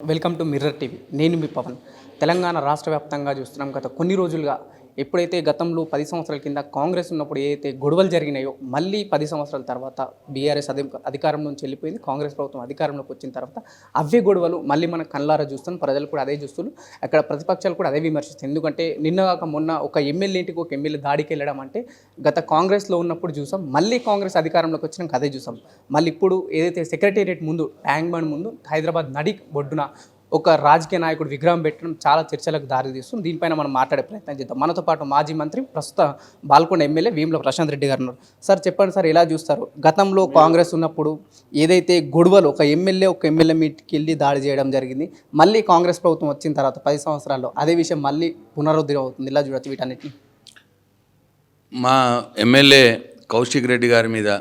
Welcome to mirror TV. నేను మీ పవన్. తెలంగాణ రాష్ట్ర వ్యాప్తంగా చూస్తున్నాం. గత కొన్ని రోజులుగా ఎప్పుడైతే గతంలో 10 సంవత్సరాల కింద కాంగ్రెస్ ఉన్నప్పుడు ఏదైతే గొడవలు జరిగినాయో, మళ్ళీ 10 సంవత్సరాల తర్వాత బీఆర్ఎస్ అధికారం నుంచి వెళ్ళిపోయింది. కాంగ్రెస్ ప్రభుత్వం అధికారంలోకి వచ్చిన తర్వాత అవే గొడవలు మళ్ళీ మన కళ్ళారా చూస్తాం. ప్రజలు కూడా అదే చూస్తున్నారు. అక్కడ ప్రతిపక్షాలు కూడా అదే విమర్శిస్తాయి. ఎందుకంటే నిన్న కాక మొన్న ఒక ఎమ్మెల్యే ఇంటికి ఒక ఎమ్మెల్యే దాడికి వెళ్ళడం అంటే గత కాంగ్రెస్లో ఉన్నప్పుడు చూసాం. మళ్ళీ కాంగ్రెస్ అధికారంలోకి వచ్చినాక అదే చూసాం. మళ్ళీ ఇప్పుడు ఏదైతే సెక్రటేరియట్ ముందు, ట్యాంక్ బండ్ ముందు, హైదరాబాద్ నడి బొడ్డున ఒక రాజకీయ నాయకుడు విగ్రహం పెట్టడం చాలా చర్చలకు దారితీస్తుంది. దీనిపైన మనం మాట్లాడే ప్రయత్నం చేద్దాం. మనతో పాటు మాజీ మంత్రి, ప్రస్తుత బాల్కొండ ఎమ్మెల్యే వేముల ప్రశాంత్ రెడ్డి గారు ఉన్నారు. సార్ చెప్పండి సార్, ఎలా చూస్తారు? గతంలో కాంగ్రెస్ ఉన్నప్పుడు ఏదైతే గొడవలు ఒక ఎమ్మెల్యే మీట్కి వెళ్ళి దాడి చేయడం జరిగింది. మళ్ళీ కాంగ్రెస్ ప్రభుత్వం వచ్చిన తర్వాత 10 సంవత్సరాల్లో అదే విషయం మళ్ళీ పునరుద్ధరణ అవుతుంది. ఇలా చూడొచ్చు వీటన్నిటిని. మా ఎమ్మెల్యే కౌశిక్ రెడ్డి గారి మీద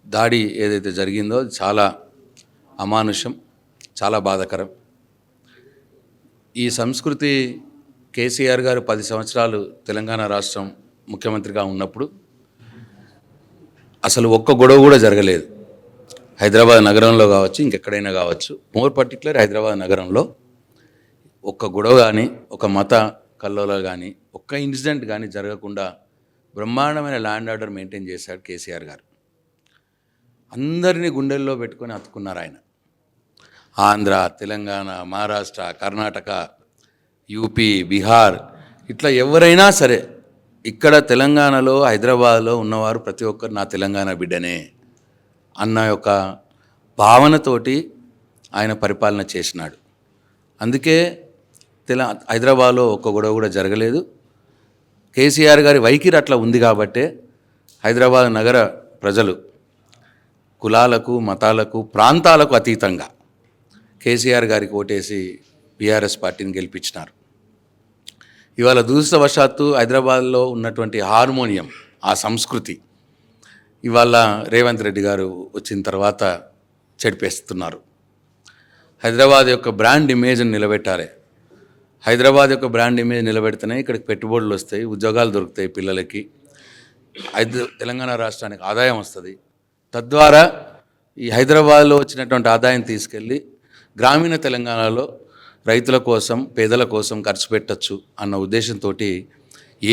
దాడి ఏదైతే జరిగిందో చాలా అమానుషం, చాలా బాధాకరం. ఈ సంస్కృతి కేసీఆర్ గారు 10 సంవత్సరాలు తెలంగాణ రాష్ట్రం ముఖ్యమంత్రిగా ఉన్నప్పుడు అసలు ఒక్క గొడవ కూడా జరగలేదు. హైదరాబాద్ నగరంలో కావచ్చు, ఇంకెక్కడైనా కావచ్చు, మోర్ పర్టికులర్ హైదరాబాద్ నగరంలో ఒక్క గొడవ కానీ, ఒక మత కల్లోలాలు కానీ, ఒక్క ఇన్సిడెంట్ కానీ జరగకుండా బ్రహ్మాండమైన ల్యాండ్ ఆర్డర్ మెయింటైన్ చేశాడు కేసీఆర్ గారు. అందరినీ గుండెల్లో పెట్టుకొని అతుకున్నారు ఆయన. ఆంధ్ర, తెలంగాణ, మహారాష్ట్ర, కర్ణాటక, యూపీ, బీహార్, ఇట్లా ఎవరైనా సరే ఇక్కడ తెలంగాణలో, హైదరాబాద్లో ఉన్నవారు ప్రతి ఒక్కరు నా తెలంగాణ బిడ్డనే అన్న యొక్క భావనతోటి ఆయన పరిపాలన చేసినాడు. అందుకే హైదరాబాద్లో ఒక్క గొడవ కూడా జరగలేదు. కేసీఆర్ గారి వైఖరి అట్లా ఉంది కాబట్టే హైదరాబాద్ నగర ప్రజలు కులాలకు, మతాలకు, ప్రాంతాలకు అతీతంగా కేసీఆర్ గారికి ఓటేసి బీఆర్ఎస్ పార్టీని గెలిపించినారు. ఇవాళ దురదృష్టవశాత్తు హైదరాబాద్లో ఉన్నటువంటి హార్మోనియం, ఆ సంస్కృతి ఇవాళ రేవంత్ రెడ్డి గారు వచ్చిన తర్వాత చెడిపేస్తున్నారు. హైదరాబాద్ యొక్క బ్రాండ్ ఇమేజ్ని నిలబెట్టాలి. హైదరాబాద్ యొక్క బ్రాండ్ ఇమేజ్ నిలబెడితేనే ఇక్కడికి పెట్టుబడులు వస్తాయి, ఉద్యోగాలు దొరుకుతాయి పిల్లలకి, తెలంగాణ రాష్ట్రానికి ఆదాయం వస్తుంది. తద్వారా ఈ హైదరాబాద్లో వచ్చినటువంటి ఆదాయం తీసుకెళ్ళి గ్రామీణ తెలంగాణలో రైతుల కోసం, పేదల కోసం ఖర్చు పెట్టచ్చు అన్న ఉద్దేశంతో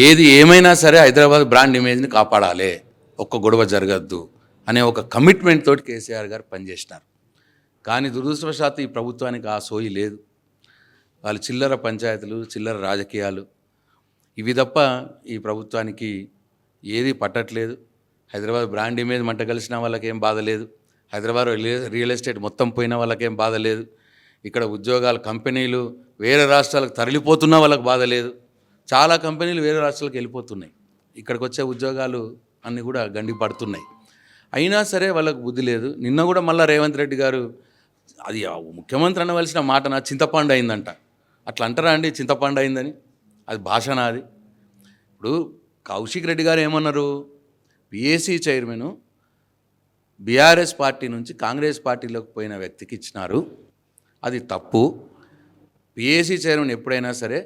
ఏది ఏమైనా సరే హైదరాబాద్ బ్రాండ్ ఇమేజ్ని కాపాడాలి, ఒక్క గొడవ జరగద్దు అనే ఒక కమిట్మెంట్ తోటి కేసీఆర్ గారు పనిచేసినారు. కానీ దురదృష్టవశాత్తు ఈ ప్రభుత్వానికి ఆ సోయి లేదు. వాళ్ళు చిల్లర పంచాయతీలు, చిల్లర రాజకీయాలు, ఇవి తప్ప ఈ ప్రభుత్వానికి ఏది పట్టట్లేదు. హైదరాబాద్ బ్రాండ్ ఇమేజ్ మంట కలిసిన వాళ్ళకేం బాధ లేదు. హైదరాబాద్ రియల్ ఎస్టేట్ మొత్తం పోయిన వాళ్ళకేం బాధ లేదు. ఇక్కడ ఉద్యోగాలు, కంపెనీలు వేరే రాష్ట్రాలకు తరలిపోతున్నా వాళ్ళకి బాధ లేదు. చాలా కంపెనీలు వేరే రాష్ట్రాలకు వెళ్ళిపోతున్నాయి. ఇక్కడికి వచ్చే ఉద్యోగాలు అన్నీ కూడా గండి పడుతున్నాయి. అయినా సరే వాళ్ళకు బుద్ధి లేదు. నిన్న కూడా మళ్ళీ రేవంత్ రెడ్డి గారు, అది ముఖ్యమంత్రి అనవలసిన మాట నా చింతపండు అయిందంట. అట్లా అంటారా అండి చింతపండు అయిందని? అది భాషనా అది? ఇప్పుడు కౌశిక్ రెడ్డి గారు ఏమన్నారు, పిఏసీ చైర్మన్ బీఆర్ఎస్ పార్టీ నుంచి కాంగ్రెస్ పార్టీలోకి పోయిన వ్యక్తికి ఇచ్చినారు, అది తప్పు. పిఏసీ చైర్మన్ ఎప్పుడైనా సరే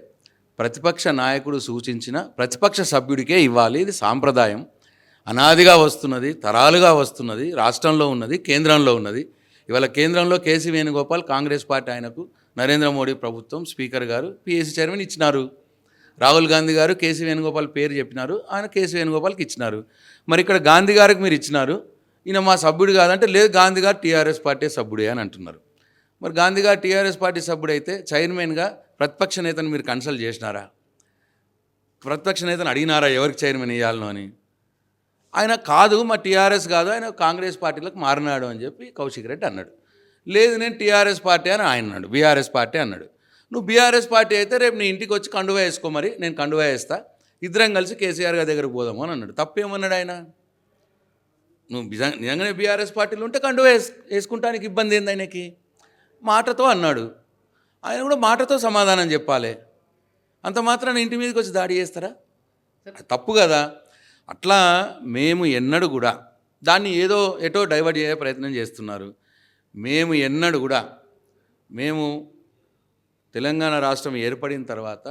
ప్రతిపక్ష నాయకుడు సూచించిన ప్రతిపక్ష సభ్యుడికే ఇవ్వాలి. ఇది సాంప్రదాయం, అనాదిగా వస్తున్నది, తరాలుగా వస్తున్నది, రాష్ట్రంలో ఉన్నది, కేంద్రంలో ఉన్నది. ఇవాళ కేంద్రంలో కేసీ వేణుగోపాల్, కాంగ్రెస్ పార్టీ ఆయనకు నరేంద్ర మోడీ ప్రభుత్వం స్పీకర్ గారు పిఏసీ చైర్మన్ ఇచ్చినారు. రాహుల్ గాంధీ గారు కేసీ వేణుగోపాల్ పేరు చెప్పినారు, ఆయన కేసీ వేణుగోపాల్కి ఇచ్చినారు. మరి ఇక్కడ గాంధీ గారికి మీరు ఇచ్చినారు, ఈయన మా సభ్యుడు కాదంటే, లేదు గాంధీ గారు టీఆర్ఎస్ పార్టీ సభ్యుడే అని అంటున్నారు. మరి గాంధీ గారు టీఆర్ఎస్ పార్టీ సభ్యుడైతే చైర్మన్గా ప్రతిపక్ష నేతను మీరు కన్సల్ట్ చేసినారా? ప్రతిపక్ష నేతను అడిగినారా ఎవరికి చైర్మన్ ఇవ్వాలనో అని? ఆయన కాదు, మా టీఆర్ఎస్ కాదు, ఆయన కాంగ్రెస్ పార్టీలకు మారినాడు అని చెప్పి కౌశిక్ రెడ్డి అన్నాడు. లేదు నేను టీఆర్ఎస్ పార్టీ అని ఆయన అన్నాడు, బీఆర్ఎస్ పార్టీ అన్నాడు. నువ్వు బీఆర్ఎస్ పార్టీ అయితే రేపు నీ ఇంటికి వచ్చి కండువా వేసుకో, మరి నేను కండువా వేస్తా, ఇద్దరం కలిసి కేసీఆర్ గారి దగ్గరకు పోదాము అని అన్నాడు. తప్పేమన్నాడు ఆయన? నువ్వు నిజంగానే బీఆర్ఎస్ పార్టీలో ఉంటే కండువా వేసుకుంటానికి ఇబ్బంది ఏంది ఆయనకి? మాటతో అన్నాడు. ఆయన కూడా మాటతో సమాధానం చెప్పాలి. అంత మాత్రాన ఇంటి మీదకి వచ్చి దాడి చేస్తారా? తప్పు కదా. అట్లా మేము ఎన్నడూ కూడా దాన్ని ఎటో డైవర్ట్ చేసే ప్రయత్నం చేస్తున్నారు. మేము ఎన్నడూ కూడా తెలంగాణ రాష్ట్రం ఏర్పడిన తర్వాత,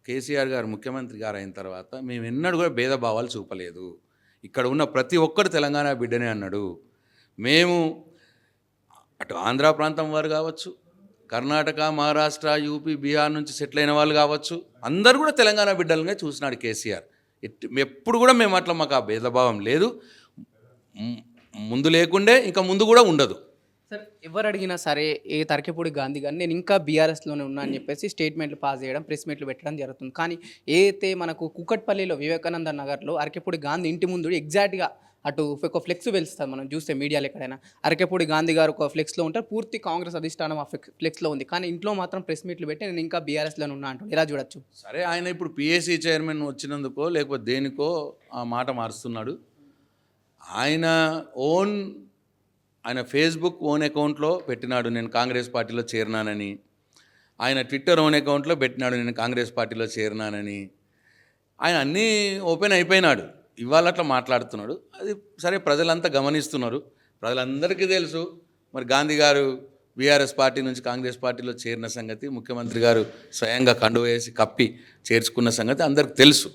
కేసీఆర్ గారు ముఖ్యమంత్రి గారు అయిన తర్వాత మేము ఎన్నడూ కూడా భేదభావాలు చూపలేదు. ఇక్కడ ఉన్న ప్రతి ఒక్కరు తెలంగాణ బిడ్డనే అన్నాడు. మేము అటు ఆంధ్ర ప్రాంతం వారు కావచ్చు, కర్ణాటక, మహారాష్ట్ర, యూపీ, బీహార్ నుంచి సెటిల్ అయిన వాళ్ళు కావచ్చు, అందరూ కూడా తెలంగాణ బిడ్డలుగా చూసినాడు కేసీఆర్. ఎప్పుడు కూడా మేము అట్లా మాకు ఆ భేదభావం లేదు, ముందు లేకుండే ఇంకా ముందు కూడా ఉండదు. సార్ ఎవరు అడిగినా సరే ఏ తరకెపూడి గాంధీ గారిని నేను ఇంకా బీఆర్ఎస్లోనే ఉన్నా అని చెప్పేసి స్టేట్మెంట్లు పాస్ చేయడం, ప్రెస్ మీట్లు పెట్టడం జరుగుతుంది. కానీ ఏదైతే మనకు కుకట్పల్లిలో వివేకానంద నగర్లో అరకెపూడి గాంధీ ఇంటి ముందు ఎగ్జాక్ట్గా అటు ఒక ఫ్లెక్స్ వెలుస్తుంది, మనం చూస్తే మీడియాలో ఎక్కడైనా అరకెపూడి గాంధీ గారు ఒక ఫ్లెక్స్లో ఉంటారు, పూర్తి కాంగ్రెస్ అధిష్టానం ఆ ఫ్లెక్స్లో ఉంది. కానీ ఇంట్లో మాత్రం ప్రెస్ మీట్లు పెట్టి నేను ఇంకా బీఆర్ఎస్లోనే ఉన్నా అంటాడు. ఎలా చూడొచ్చు? సరే, ఆయన ఇప్పుడు పిఎస్సి చైర్మన్ వచ్చినందుకో లేకపోతే దేనికో ఆ మాట మారుస్తున్నాడు. ఆయన ఫేస్బుక్ ఓన్ అకౌంట్లో పెట్టినాడు నేను కాంగ్రెస్ పార్టీలో చేరినానని, ఆయన ట్విట్టర్ ఓన్ అకౌంట్లో పెట్టినాడు నేను కాంగ్రెస్ పార్టీలో చేరినానని. ఆయన అన్నీ ఓపెన్ అయిపోయినాడు, ఇవాళ అట్లా మాట్లాడుతున్నాడు. అది సరే, ప్రజలంతా గమనిస్తున్నారు, ప్రజలందరికీ తెలుసు. మరి గాంధీ గారు బీఆర్ఎస్ పార్టీ నుంచి కాంగ్రెస్ పార్టీలో చేరిన సంగతి, ముఖ్యమంత్రి గారు స్వయంగా కండువ వేసి కప్పి చేర్చుకున్న సంగతి అందరికి తెలుసు.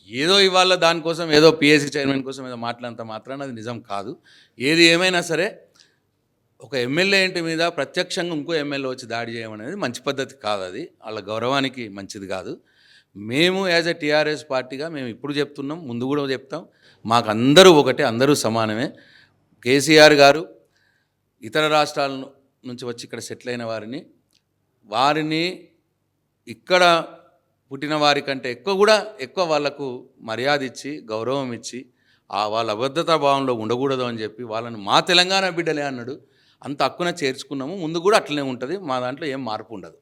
ఏదో ఇవాళ దానికోసం ఏదో పిఎస్సి చైర్మన్ కోసం ఏదో మాట్లాడినంత మాత్రాన అది నిజం కాదు. ఏది ఏమైనా సరే ఒక ఎమ్మెల్యే ఇంటి మీద ప్రత్యక్షంగా ఇంకో ఎమ్మెల్యే వచ్చి దాడి చేయడం అనేది మంచి పద్ధతి కాదు, అది వాళ్ళ గౌరవానికి మంచిది కాదు. మేము యాజ్ ఎ టీఆర్ఎస్ పార్టీగా మేము ఇప్పుడు చెప్తున్నాం, ముందు కూడా చెప్తాం, మాకు అందరూ ఒకటే, అందరూ సమానమే. కేసీఆర్ గారు ఇతర రాష్ట్రాల నుంచి వచ్చి ఇక్కడ సెటిల్ అయిన వారిని ఇక్కడ పుట్టిన వారి కంటే ఎక్కువ వాళ్లకు మర్యాద ఇచ్చి గౌరవం ఇచ్చి వాళ్ళ అబద్ధతా భావంలో ఉండకూడదు అని చెప్పి వాళ్ళని మా తెలంగాణ బిడ్డలే అన్నాడు. అంత హక్కున చేర్చుకున్నాము, ముందు కూడా అట్లనే ఉంటుంది, మా దాంట్లో ఏం మార్పు ఉండదు.